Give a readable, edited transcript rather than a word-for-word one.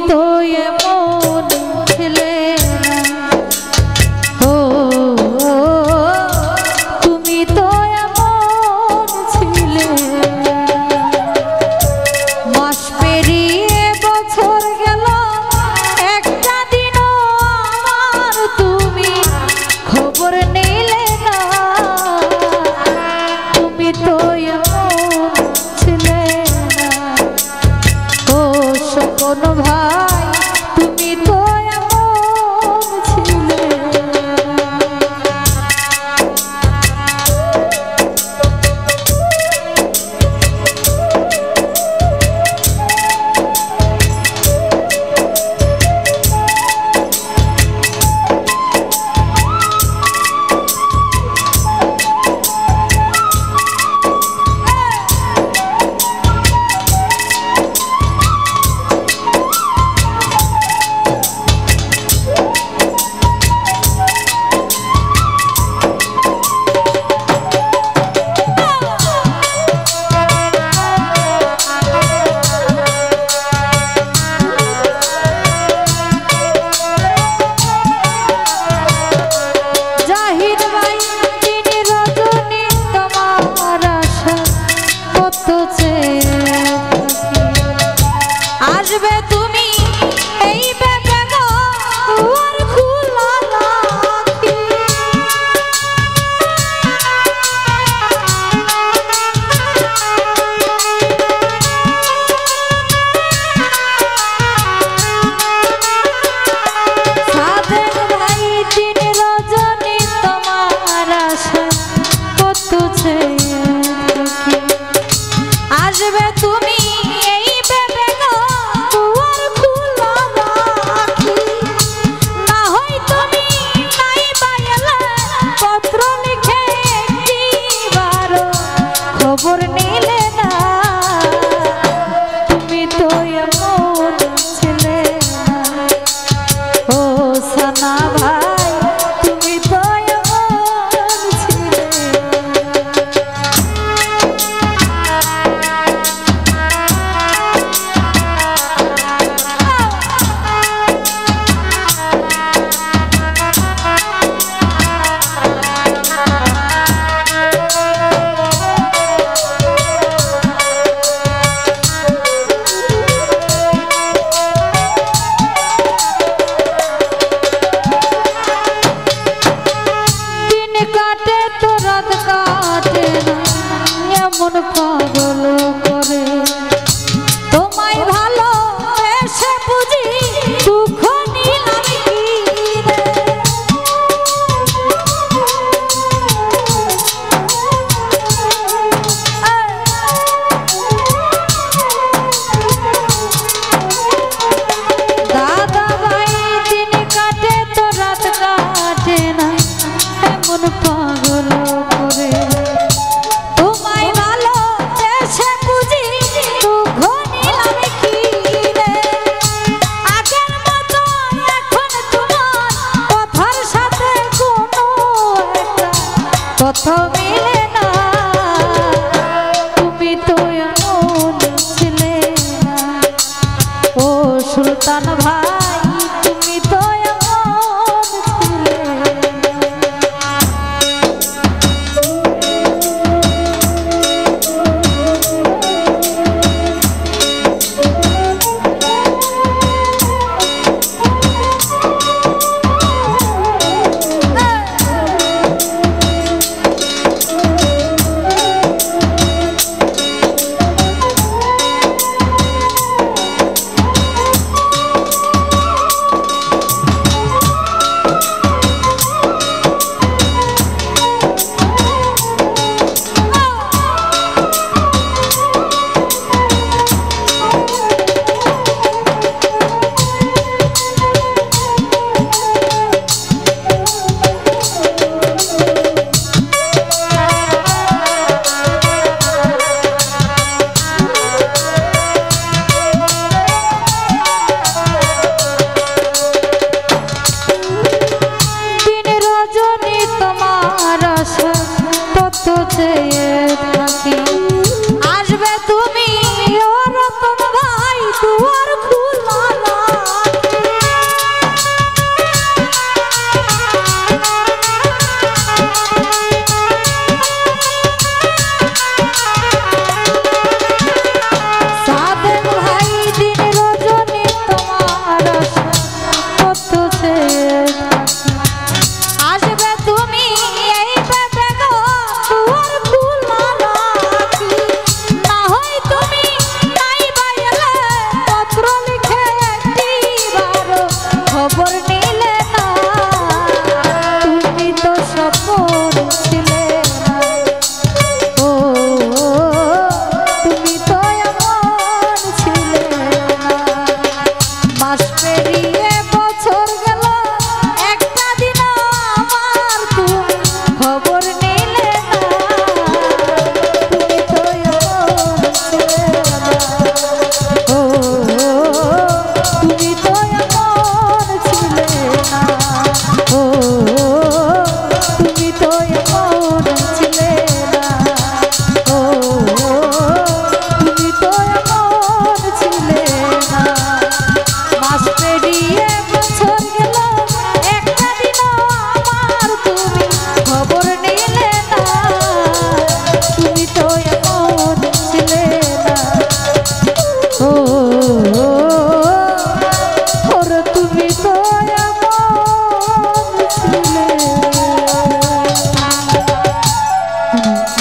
তো এমন ছিলে ও তুমি তো এমন ছিলে মাস পেরিয়ে বছর গেল একটা দিনও আমার তুমি খবর নিলে না তুমি তো এমন ছিলে না ও স্বপন ভাই তুমি তো এমন ছিলে আসবে তুমি এই ভেবে গো দুয়ার খোলা রাখি সাধের ভাই দিন রজনী তোমার আশা কত চেয়ে থাকি আসবে তুমি খবর নিলে না তুমি তো এমন ছিলে না ও সানা ভাই তুমি তো এমন ছিলে মন পাগল করে তোমায় ভালো এসে বুঝি দুঃখ নিলাম কি দাদা ভাই দিন কাটে তো রাত কাটে না এমন পাগল করে কথা মিলে না তুমি তো এমন ছিলে না ও সুলতান ভাই